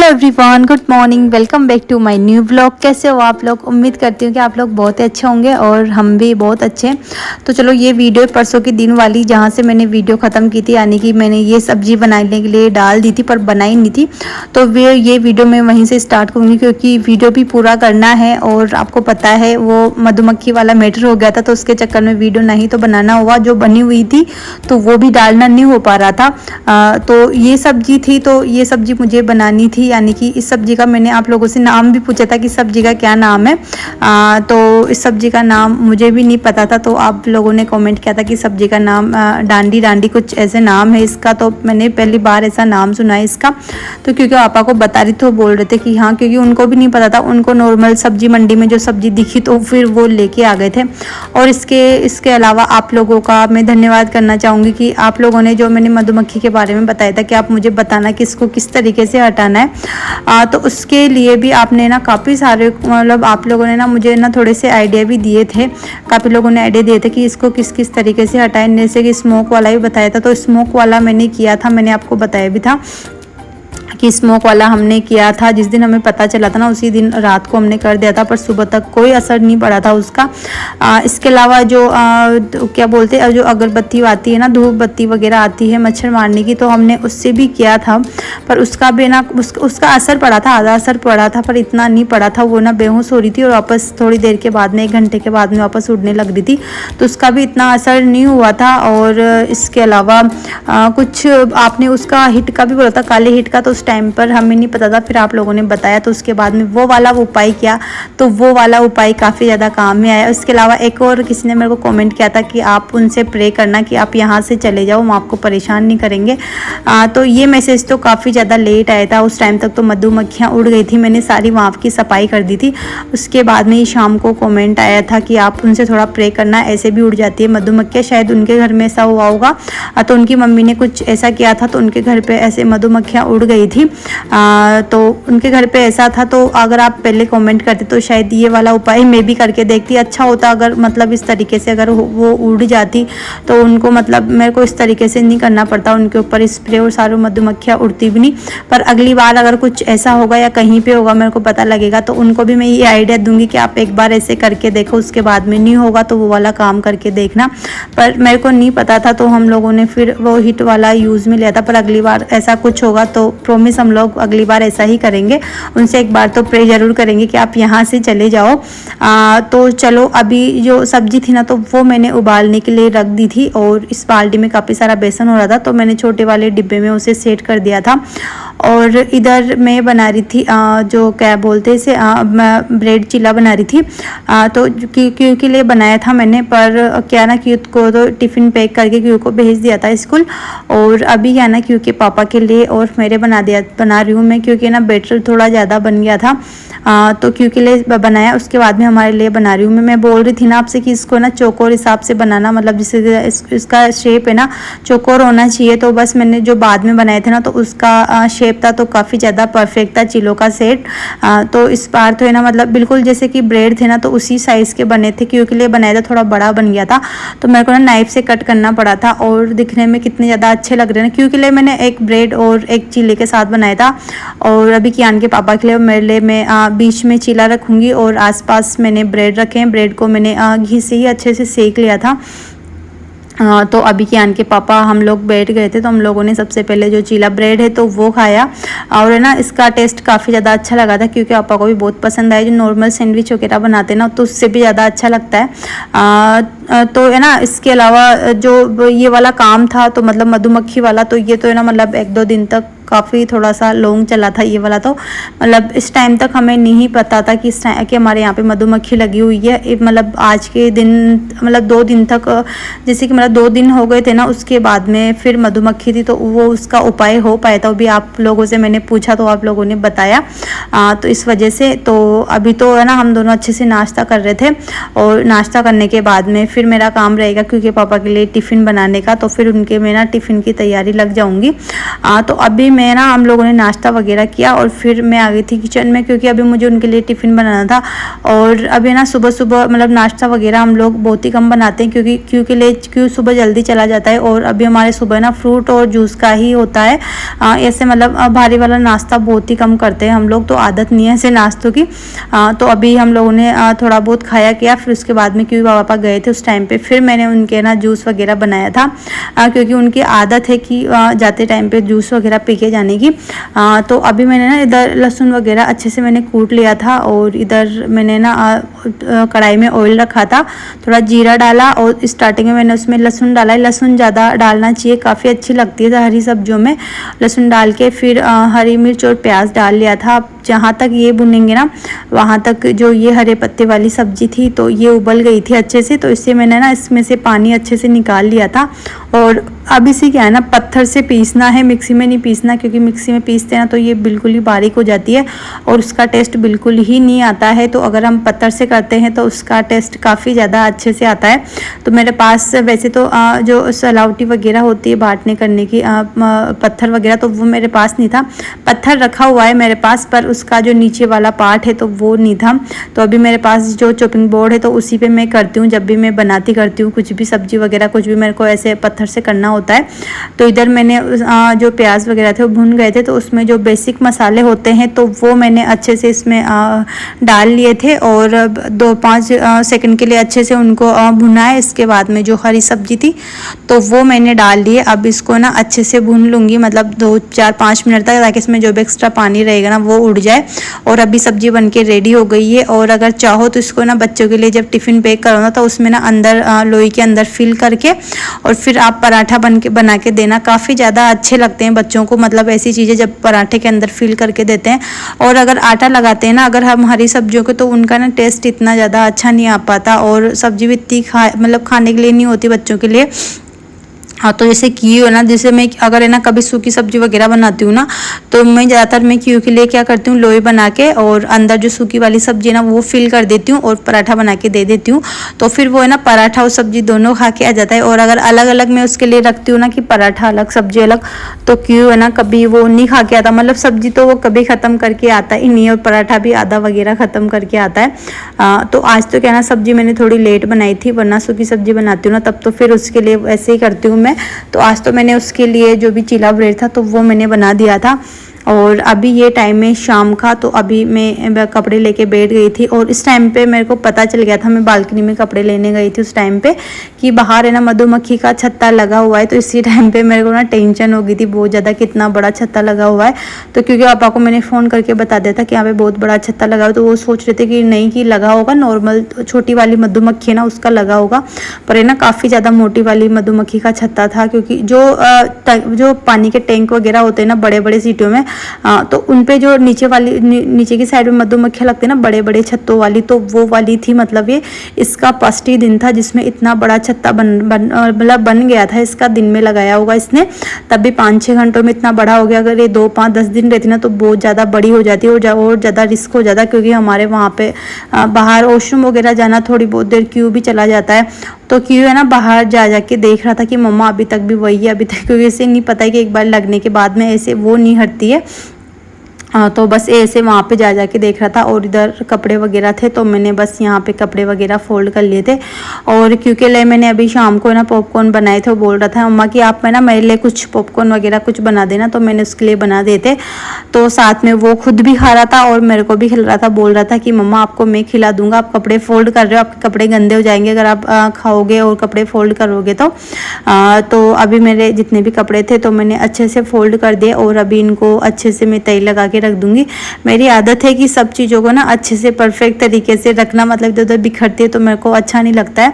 Everyone, good morning. Welcome back to my new vlog. कैसे हो आप लोग? उम्मीद करती हूँ कि आप लोग बहुत अच्छे होंगे और हम भी बहुत अच्छे हैं। तो चलो, ये वीडियो परसों के दिन वाली जहाँ से मैंने वीडियो ख़त्म की थी, यानी कि मैंने ये सब्ज़ी बनाने के लिए डाल दी थी पर बनाई नहीं थी, तो ये वीडियो मैं वहीं से स्टार्ट करूँगी क्योंकि वीडियो भी पूरा करना है। और आपको पता है वो मधुमक्खी वाला मैटर हो गया था, तो उसके चक्कर में वीडियो नहीं तो बनाना हुआ। जो बनी हुई थी तो वो भी डालना नहीं हो पा रहा था। तो ये सब्ज़ी थी, तो ये सब्ज़ी मुझे बनानी थी, यानी कि इस सब्ज़ी का मैंने आप लोगों से नाम भी पूछा था कि सब्ज़ी का क्या नाम है। तो इस सब्ज़ी का नाम मुझे भी नहीं पता था, तो आप लोगों ने कमेंट किया था कि सब्ज़ी का नाम डांडी डांडी कुछ ऐसे नाम है इसका। तो मैंने पहली बार ऐसा नाम सुना है इसका। तो क्योंकि पापा को बता रही तो बोल रहे थे कि हाँ, क्योंकि उनको भी नहीं पता था, उनको नॉर्मल सब्ज़ी मंडी में जो सब्ज़ी दिखी तो फिर वो लेके आ गए थे। और इसके अलावा आप लोगों का मैं धन्यवाद करना चाहूँगी कि आप लोगों ने जो मैंने मधुमक्खी के बारे में बताया था कि आप मुझे बताना कि इसको किस तरीके से हटाना है। तो उसके लिए भी आपने ना काफ़ी सारे, मतलब आप लोगों ने ना मुझे ना थोड़े से आइडिया भी दिए थे। काफ़ी लोगों ने आइडिया दिए थे कि इसको किस किस तरीके से हटाएं, जैसे कि स्मोक वाला भी बताया था। तो स्मोक वाला मैंने किया था, मैंने आपको बताया भी था कि स्मोक वाला हमने किया था। जिस दिन हमें पता चला था ना, उसी दिन रात को हमने कर दिया था, पर सुबह तक कोई असर नहीं पड़ा था उसका। इसके अलावा जो क्या बोलते हैं, जो अगरबत्ती आती है ना, धूप बत्ती वगैरह आती है मच्छर मारने की, तो हमने उससे भी किया था। पर उसका भी ना उसका असर पड़ा था, आधा असर पड़ा था, पर इतना नहीं पड़ा था। वो ना बेहोश हो रही थी और वापस थोड़ी देर के बाद में, 1 घंटे के बाद में वापस उड़ने लग रही थी, तो उसका भी इतना असर नहीं हुआ था। और इसके अलावा कुछ आपने उसका हिट का भी बोला था, काले हिट का, तो उस टाइम पर हमें नहीं पता था, फिर आप लोगों ने बताया, तो उसके बाद में वो वाला उपाय किया, तो वो वाला उपाय काफ़ी ज़्यादा काम में आया। इसके अलावा एक और किसी ने मेरे को कमेंट किया था कि आप उनसे प्रे करना कि आप यहाँ से चले जाओ, हम आपको परेशान नहीं करेंगे। तो ये मैसेज तो काफ़ी ज़्यादा लेट आया था। उस टाइम तक तो मधुमक्खियाँ उड़ गई थी, मैंने सारी वहाँ की सफाई कर दी थी। उसके बाद में ही शाम को कमेंट आया था कि आप उनसे थोड़ा प्रे करना, ऐसे भी उड़ जाती है मधुमक्खियाँ। शायद उनके घर में ऐसा हुआ होगा, तो उनकी मम्मी ने कुछ ऐसा किया था, तो उनके घर पर ऐसे मधुमक्खियाँ उड़ गई थी। तो उनके घर पे ऐसा था। तो अगर आप पहले कमेंट करते तो शायद ये वाला उपाय मैं भी करके देखती, अच्छा होता। अगर मतलब इस तरीके से अगर वो उड़ जाती तो उनको, मतलब मेरे को इस तरीके से नहीं करना पड़ता उनके ऊपर स्प्रे, और सारी मधुमक्खियाँ उड़ती भी नहीं। पर अगली बार अगर कुछ ऐसा होगा या कहीं पे होगा, मेरे को पता लगेगा, तो उनको भी मैं ये आइडिया दूंगी कि आप एक बार ऐसे करके देखो, उसके बाद में नहीं होगा तो वो वाला काम करके देखना। पर मेरे को नहीं पता था, तो हम लोगों ने फिर वो हिट वाला यूज़ में लिया था। पर अगली बार ऐसा कुछ होगा तो प्रॉमिस हम लोग अगली बार ऐसा ही करेंगे, उनसे एक बार तो प्रे जरूर करेंगे कि आप यहाँ से चले जाओ। तो चलो, अभी जो सब्जी थी ना, तो वो मैंने उबालने के लिए रख दी थी, और इस बाल्टी में काफ़ी सारा बेसन हो रहा था, तो मैंने छोटे वाले डिब्बे में उसे सेट कर दिया था। और इधर मैं बना रही थी जो क्या बोलते हैं इसे, ब्रेड चीला बना रही थी। तो क्यू के लिए बनाया था मैंने, पर क्या ना, क्यू को तो टिफ़िन पैक करके क्यू को भेज दिया था स्कूल। और अभी क्या ना, क्यू के पापा के लिए और मेरे बना रही हूँ मैं, क्योंकि ना बैटर थोड़ा ज़्यादा बन गया था। तो क्यू के लिए बनाया, उसके बाद में हमारे लिए बना रही हूँ मैं बोल रही थी ना आपसे कि इसको ना चौकोर हिसाब से बनाना, मतलब जिससे इसका शेप है ना चौकोर होना चाहिए। तो बस मैंने जो बाद में बनाए थे ना, तो उसका शेप था तो काफ़ी ज़्यादा परफेक्ट था चीलों का सेट। तो इस बार तो है ना, मतलब बिल्कुल जैसे कि ब्रेड थे ना, तो उसी साइज़ के बने थे। क्यू के लिए बनाया था, थोड़ा बड़ा बन गया था, तो मेरे को ना नाइफ से कट करना पड़ा था। और दिखने में कितने ज़्यादा अच्छे लग रहे हैं। क्यू के लिए मैंने एक ब्रेड और एक चीले के साथ बनाया था, और अभी कियान के पापा के लिए और मेरे लिए मैं बीच में चीला रखूँगी, और आसपास मैंने ब्रेड रखे हैं। ब्रेड को मैंने घी से ही अच्छे से सेक लिया था। तो अभी कियान के पापा हम लोग बैठ गए थे, तो हम लोगों ने सबसे पहले जो चीला ब्रेड है तो वो खाया, और है ना इसका टेस्ट काफ़ी ज़्यादा अच्छा लगा था, क्योंकि पापा को भी बहुत पसंद आया। जो नॉर्मल सैंडविच वगैरह बनाते हैं ना, तो उससे भी ज़्यादा अच्छा लगता है। तो है ना, इसके अलावा जो ये वाला काम था, तो मतलब मधुमक्खी वाला, तो ये तो है ना, मतलब 1-2 दिन तक काफ़ी थोड़ा सा लॉन्ग चला था ये वाला। तो मतलब इस टाइम तक हमें नहीं पता था कि कि हमारे यहाँ पे मधुमक्खी लगी हुई है। मतलब आज के दिन, मतलब 2 दिन तक, जैसे कि मतलब 2 दिन हो गए थे ना, उसके बाद में फिर मधुमक्खी थी, तो वो उसका उपाय हो पाया था। वो भी आप लोगों से मैंने पूछा, तो आप लोगों ने बताया। तो इस वजह से तो अभी तो है ना, हम दोनों अच्छे से नाश्ता कर रहे थे, और नाश्ता करने के बाद में फिर मेरा काम रहेगा क्योंकि पापा के लिए टिफ़िन बनाने का, तो फिर उनके मैं ना टिफ़िन की तैयारी लग जाऊँगी। तो अभी मैं ना हम लोगों ने नाश्ता वगैरह किया और फिर मैं आ गई थी किचन में, क्योंकि अभी मुझे उनके लिए टिफ़िन बनाना था। और अभी ना सुबह सुबह मतलब नाश्ता वगैरह हम लोग बहुत ही कम बनाते हैं, क्योंकि सुबह जल्दी चला जाता है। और अभी हमारे सुबह ना फ्रूट और जूस का ही होता है। ऐसे मतलब भारी वाला नाश्ता बहुत ही कम करते हैं हम लोग, तो आदत नहीं है ऐसे नाश्तों की। तो अभी हम लोगों ने थोड़ा बहुत खाया किया, फिर उसके बाद में क्योंकि पापा गए थे उस टाइम पे, फिर मैंने उनके ना जूस वगैरह बनाया था, क्योंकि उनकी आदत है कि जाते टाइम पे जूस वगैरह पी के जाने की। तो अभी मैंने ना इधर लहसुन वगैरह अच्छे से मैंने कूट लिया था, और इधर मैंने ना कढ़ाई में ऑयल रखा था, थोड़ा जीरा डाला और स्टार्टिंग में मैंने उसमें लहसुन डाला है। लहसुन ज़्यादा डालना चाहिए, काफ़ी अच्छी लगती है हरी सब्जियों में। लहसुन डाल के फिर हरी मिर्च और प्याज डाल लिया था। जहाँ तक ये भुनेंगे ना वहाँ तक जो ये हरे पत्ते वाली सब्जी थी तो ये उबल गई थी अच्छे से, तो इससे मैंने ना इसमें से पानी अच्छे से निकाल लिया था। और अब इसे क्या है ना पत्थर से पीसना है, मिक्सी में नहीं पीसना, क्योंकि मिक्सी में पीसते हैं ना तो ये बिल्कुल ही बारीक हो जाती है और उसका टेस्ट बिल्कुल ही नहीं आता है। तो अगर हम पत्थर से करते हैं तो उसका टेस्ट काफ़ी ज़्यादा अच्छे से आता है। तो मेरे पास वैसे तो जो सलावटी वगैरह होती है बाटने करने की पत्थर वगैरह, तो वो मेरे पास नहीं था। पत्थर रखा हुआ है मेरे पास, पर उसका जो नीचे वाला पार्ट है तो वो नहीं था। तो अभी मेरे पास जो चॉपिंग बोर्ड है तो उसी पे मैं करती हूँ, जब भी मैं बनाती करती हूँ कुछ भी सब्जी वगैरह, कुछ भी मेरे को ऐसे पत्थर से करना होता है। तो इधर मैंने जो प्याज वगैरह थे वो भुन गए थे, तो उसमें जो बेसिक मसाले होते हैं तो वो मैंने अच्छे से इसमें डाल लिए थे और 2-5 सेकंड के लिए अच्छे से उनको भुना है। इसके बाद में जो हरी सब्जी थी तो वो मैंने डाल ली है। अब इसको ना अच्छे से भून लूँगी, मतलब 2-4-5 मिनट तक, ताकि इसमें जो भी एक्स्ट्रा पानी रहेगा ना वो उड़ जाए। और अभी सब्जी बन के रेडी हो गई है। और अगर चाहो तो इसको ना बच्चों के लिए जब टिफ़िन पैक करो ना तो उसमें ना अंदर लोई के अंदर फिल करके और फिर आप पराठा बना के देना, काफ़ी ज़्यादा अच्छे लगते हैं बच्चों को। मतलब ऐसी चीज़ें जब पराठे के अंदर फिल करके देते हैं। और अगर आटा लगाते हैं ना अगर हम हरी सब्जियों के, तो उनका ना टेस्ट इतना ज़्यादा अच्छा नहीं आ पाता, और सब्जी भी इतनी मतलब खाने के लिए नहीं होती बच्चों के लिए। हाँ, तो जैसे की हो ना, जैसे मैं अगर है ना कभी सूखी सब्जी वगैरह बनाती हूँ ना तो मैं ज़्यादातर मैं क्यू के लिए क्या करती हूँ, लोई बना के और अंदर जो सूखी वाली सब्जी है ना वो फिल कर देती हूँ और पराठा बना के दे देती हूँ। तो फिर वो है ना पराठा और सब्जी दोनों खा के आ जाता है। और अगर अलग अलग मैं उसके लिए रखती हूँ ना कि पराठा अलग सब्जी अलग, तो क्यू है ना कभी वो नहीं खा के आता। मतलब सब्जी तो वो कभी ख़त्म करके आता ही नहीं, और पराठा भी आधा वगैरह ख़त्म करके आता है। तो आज तो क्या ना सब्जी मैंने थोड़ी लेट बनाई थी, वरना सूखी सब्जी बनाती हूँ ना तब तो फिर उसके लिए ऐसे ही करती हूँ मैं। तो आज तो मैंने उसके लिए जो भी चीला ब्रेड था तो वो मैंने बना दिया था। और अभी ये टाइम है शाम का, तो अभी मैं कपड़े लेके बैठ गई थी। और इस टाइम पे मेरे को पता चल गया था, मैं बालकनी में कपड़े लेने गई थी उस टाइम पे, कि बाहर है ना मधुमक्खी का छत्ता लगा हुआ है। तो इसी टाइम पे मेरे को ना टेंशन हो गई थी बहुत ज़्यादा, कितना बड़ा छत्ता लगा हुआ है। तो क्योंकि पापा को मैंने फ़ोन करके बता दिया था कि यहाँ पे बहुत बड़ा छत्ता लगा हुआ है, तो वो सोच रहे थे कि नहीं कि लगा होगा, नॉर्मल छोटी वाली मधुमक्खी है ना उसका लगा होगा, पर है ना काफ़ी ज़्यादा मोटी वाली मधुमक्खी का छत्ता था। क्योंकि जो पानी के टैंक वगैरह होते हैं ना बड़े बड़े सीटों में, तो उन पे जो नीचे की साइड में मधुमक्खियाँ लगती है ना बड़े बड़े छत्तों वाली, तो वो वाली थी। मतलब ये इसका फर्स्ट ही दिन था जिसमें इतना बड़ा छत्ता बन गया था। इसका दिन में लगाया होगा इसने, तब भी 5-6 घंटों में इतना बड़ा हो गया। अगर ये 2-5-10 दिन रहती ना तो बहुत ज़्यादा बड़ी हो जाती और ज़्यादा रिस्क हो जाता, क्योंकि हमारे वहाँ पे बाहर वॉशरूम वगैरह जाना थोड़ी बहुत देर क्यों भी चला जाता है। तो क्यों है ना बाहर जा के देख रहा था कि मम्मा अभी तक भी वही है अभी तक, क्योंकि इसे नहीं पता है कि एक बार लगने के बाद में ऐसे वो नहीं हटती है। तो बस ऐसे वहाँ पे जा के देख रहा था। और इधर कपड़े वगैरह थे तो मैंने बस यहाँ पे कपड़े वगैरह फोल्ड कर लिए थे। और क्योंकि मैंने अभी शाम को ना पॉपकॉर्न बनाए थे, वो बोल रहा था मम्मा कि आप मैं ना मेरे लिए कुछ पॉपकॉर्न वगैरह कुछ बना देना, तो मैंने उसके लिए बना देते। तो साथ में वो खुद भी खा रहा था और मेरे को भी खिला रहा था। बोल रहा था कि मम्मा आपको मैं खिला दूंगा, आप कपड़े फोल्ड कर रहे हो, आपके कपड़े गंदे हो जाएंगे अगर आप खाओगे और कपड़े फोल्ड करोगे तो अभी मेरे जितने भी कपड़े थे तो मैंने अच्छे से फोल्ड कर दिए और अभी इनको अच्छे से मैं तय लगा के रख दूंगी। मेरी आदत है कि सब चीज़ों को ना अच्छे से परफेक्ट तरीके से रखना, मतलब इधर उधर बिखरती है तो मेरे को अच्छा नहीं लगता है।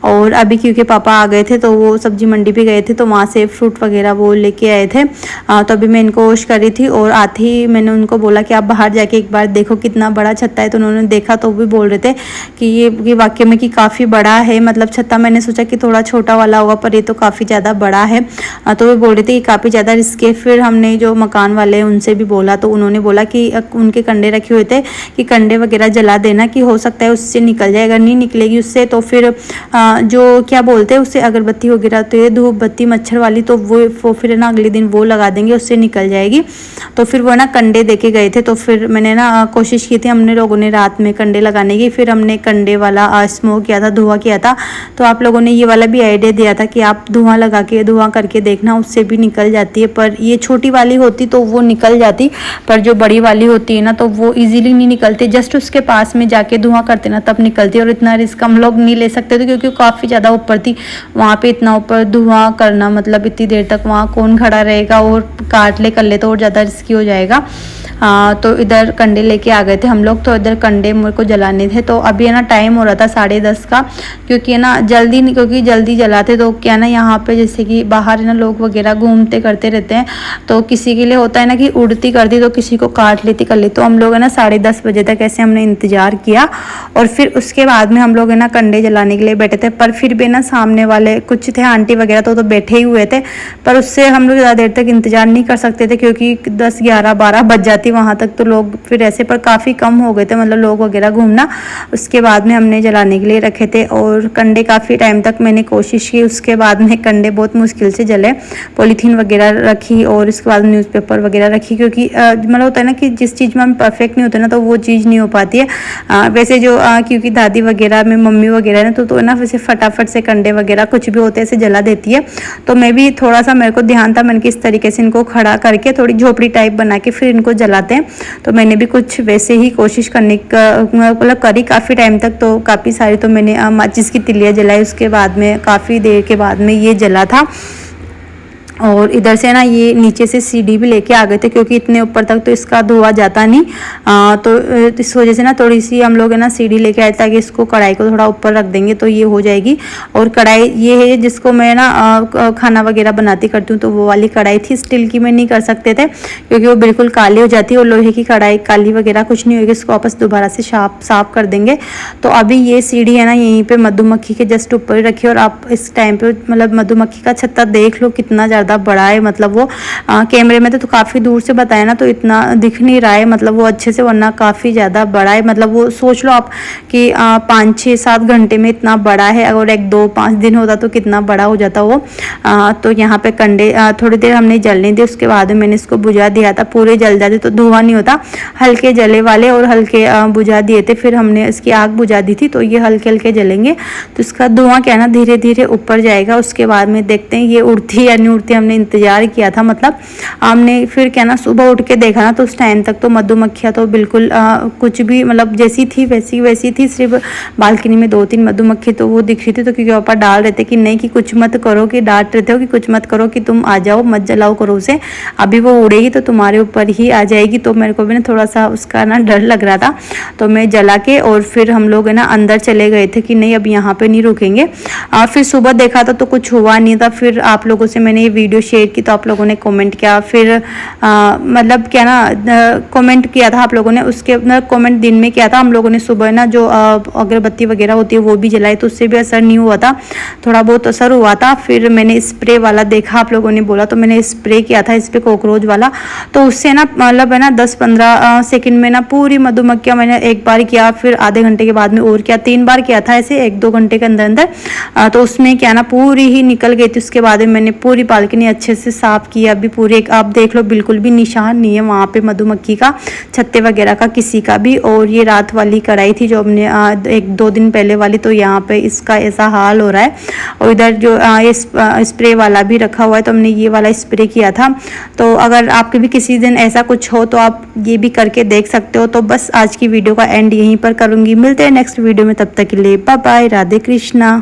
और अभी क्योंकि पापा आ गए थे तो वो सब्जी मंडी भी गए थे तो वहाँ से फ्रूट वगैरह वो लेके आए थे। तो अभी मैं इनको वॉश करी थी और आते ही मैंने उनको बोला कि आप बाहर जाके एक बार देखो कितना बड़ा छत्ता है। तो उन्होंने देखा तो वो भी बोल रहे थे कि ये वाकई में कि काफ़ी बड़ा है, मतलब छत्ता मैंने सोचा कि थोड़ा छोटा वाला होगा पर ये तो काफ़ी ज़्यादा बड़ा है। तो वो बोल रहे थे कि काफ़ी ज़्यादा रिस्क है। फिर हमने जो मकान वाले हैं उनसे भी बोला तो उन्होंने उन्होंने बोला कि उनके कंडे रखे हुए थे कि कंडे वगैरह जला देना, कि हो सकता है उससे निकल जाए, अगर नहीं निकलेगी उससे तो फिर जो क्या बोलते हैं उससे अगरबत्ती वगैरह तो ये धूप बत्ती मच्छर वाली, तो वो फिर ना अगले दिन वो लगा देंगे, उससे निकल जाएगी। तो फिर वो ना कंडे देके गए थे, तो फिर मैंने ना कोशिश की थी हमने लोगों ने रात में कंडे लगाने की। फिर हमने कंडे वाला स्मोक किया था, धुआं किया था। तो आप लोगों ने ये वाला भी आइडिया दिया था कि आप धुआं लगा के धुआं करके देखना, उससे भी निकल जाती है। पर ये छोटी वाली होती तो वो निकल जाती, पर जो बड़ी वाली होती है ना तो वो इजीली नहीं निकलती। जस्ट उसके पास में जाके धुआं करते ना तब निकलती, और इतना रिस्क हम लोग नहीं ले सकते थे क्योंकि काफ़ी ज़्यादा ऊपर थी। वहाँ पे इतना ऊपर धुआं करना मतलब इतनी देर तक वहाँ कौन खड़ा रहेगा, और काट ले कर ले तो और ज़्यादा रिस्की हो जाएगा। तो इधर कंडे लेके आ गए थे हम लोग, तो इधर कंडे मेरे को जलाने थे। तो अभी है ना टाइम हो रहा था 10:30 का, क्योंकि है ना जल्दी नहीं, क्योंकि जल्दी जलाते तो क्या ना यहाँ पे जैसे कि बाहर है ना लोग वगैरह घूमते करते रहते हैं, तो किसी के लिए होता है ना कि उड़ती कर दी तो किसी को काट लेती कर ली। तो हम लोग है ना 10:30 बजे तक ऐसे हमने इंतज़ार किया, और फिर उसके बाद में हम लोग है ना कंडे जलाने के लिए बैठे थे। पर फिर भी ना सामने वाले कुछ थे आंटी वगैरह तो बैठे ही हुए थे, पर उससे हम लोग ज़्यादा देर तक इंतज़ार नहीं कर सकते थे क्योंकि 10, 11, 12 बज जाती वहाँ तक तो लोग फिर ऐसे। पर काफ़ी कम हो गए थे मतलब लोग वगैरह घूमना। उसके बाद में हमने जलाने के लिए रखे थे, और कंडे काफ़ी टाइम तक मैंने कोशिश की। उसके बाद में कंडे बहुत मुश्किल से जले, पॉलीथीन वगैरह रखी और उसके बाद न्यूज़पेपर वगैरह रखी, क्योंकि मतलब होता है ना कि जिस चीज़ में हम परफेक्ट नहीं होते ना तो वो चीज़ नहीं हो पाती है। वैसे जो क्योंकि दादी वगैरह में मम्मी वगैरह ना तो ना वैसे फटाफट से कंडे वगैरह कुछ भी होते ऐसे जला देती है। तो मैं भी थोड़ा सा मेरे को ध्यान था, मैंने किस तरीके से इनको खड़ा करके थोड़ी झोपड़ी टाइप बना के फिर इनको जलाते हैं। तो मैंने भी कुछ वैसे ही कोशिश करने का मतलब करी काफ़ी टाइम तक। तो काफ़ी सारी तो मैंने माचिस की तिलियाँ जलाई, उसके बाद में काफ़ी देर के बाद में ये जला था। और इधर से ना ये नीचे से सीढ़ी भी लेके आ गए थे क्योंकि इतने ऊपर तक तो इसका धुआं जाता नहीं। तो इस वजह से ना थोड़ी सी हम लोग है ना सीढ़ी लेके आए ताकि इसको कढ़ाई को थोड़ा ऊपर रख देंगे तो ये हो जाएगी। और कढ़ाई ये है जिसको मैं ना खाना वगैरह बनाती करती हूँ, तो वो वाली कढ़ाई थी। स्टील की में नहीं कर सकते थे क्योंकि वो बिल्कुल काली हो जाती है, और लोहे की कढ़ाई काली वगैरह कुछ नहीं होगी, इसको वापस दोबारा से साफ कर देंगे। तो अभी ये सीढ़ी है ना यहीं पर मधुमक्खी के जस्ट ऊपर रखी, और आप इस टाइम पर मतलब मधुमक्खी का छत्ता देख लो कितना ज़्यादा बड़ा है। मतलब वो कैमरे में तो काफ़ी दूर से बताया ना तो इतना दिख नहीं रहा है, मतलब वो अच्छे से, वरना काफ़ी ज़्यादा बड़ा है। मतलब वो सोच लो आप कि 5, 6, 7 घंटे में इतना बड़ा है। अगर 1, 2, 5 दिन होता तो कितना बड़ा हो जाता वो। तो यहाँ पे कंडे थोड़ी देर हमने जलने दिए, उसके बाद मैंने इसको बुझा दिया था। पूरे जल जाते तो धुआं नहीं होता, हल्के जले वाले और हल्के बुझा दिए थे। फिर हमने इसकी आग बुझा दी थी, तो ये हल्के हल्के जलेंगे तो इसका धुआं क्या ना धीरे धीरे ऊपर जाएगा। उसके बाद में देखते हैं ये उड़ती या नहीं उड़ती। हमने इंतजार किया था, मतलब हमने फिर क्या ना सुबह उठ के देखा ना तो उस टाइम तक तो मधुमक्खियाँ तो बिल्कुल कुछ भी मतलब जैसी थी वैसी थी। सिर्फ बालकनी में 2-3 मधुमक्खी तो वो दिख रही थी, तो क्योंकि पापा डाल रहे थे कि नहीं कि कुछ मत करो, कि डांट रहे थे कि कुछ मत करो, कि तुम आ जाओ मत जलाओ करो उसे, अभी वो उड़ेगी तो तुम्हारे ऊपर ही आ जाएगी। तो मेरे को भी ना थोड़ा सा उसका ना डर लग रहा था, तो मैं जला के और फिर हम लोग है ना अंदर चले गए थे कि नहीं अब यहाँ पे नहीं रुकेंगे। फिर सुबह देखा था तो कुछ हुआ नहीं था। फिर आप लोगों से मैंने ये वीडियो शेयर की तो आप लोगों ने कमेंट किया, फिर मतलब क्या ना कमेंट किया था आप लोगों ने। उसके कमेंट दिन में किया था हम लोगों ने, सुबह ना जो अगरबत्ती वगैरह होती है वो भी जलाई तो उससे भी असर नहीं हुआ था, थोड़ा बहुत असर हुआ था। फिर मैंने स्प्रे वाला देखा, आप लोगों ने बोला तो मैंने स्प्रे किया था इस पर कॉकरोच वाला, तो उससे ना मतलब है ना 10-15 सेकंड में ना पूरी मधुमक्खियाँ, मैंने एक बार किया फिर आधे घंटे के बाद में और किया, 3 बार किया था ऐसे 1-2 घंटे के अंदर अंदर। तो उसमें क्या ना पूरी ही निकल गई थी। उसके बाद में मैंने पूरी बालकनी अच्छे से साफ किया। अभी पूरे आप देख लो बिल्कुल भी निशान नहीं है वहाँ पे मधुमक्खी का, छत्ते वगैरह का किसी का भी। और ये रात वाली कढ़ाई थी जो हमने 1-2 दिन पहले वाली, तो यहाँ पे इसका ऐसा हाल हो रहा है। और इधर जो ये स्प्रे वाला भी रखा हुआ है, तो हमने ये वाला स्प्रे किया था। तो अगर आपके भी किसी दिन ऐसा कुछ हो तो आप ये भी करके देख सकते हो। तो बस आज की वीडियो का एंड यहीं पर करूँगी, मिलते हैं नेक्स्ट वीडियो में, तब तक के लिए बाय बाय, राधे कृष्णा।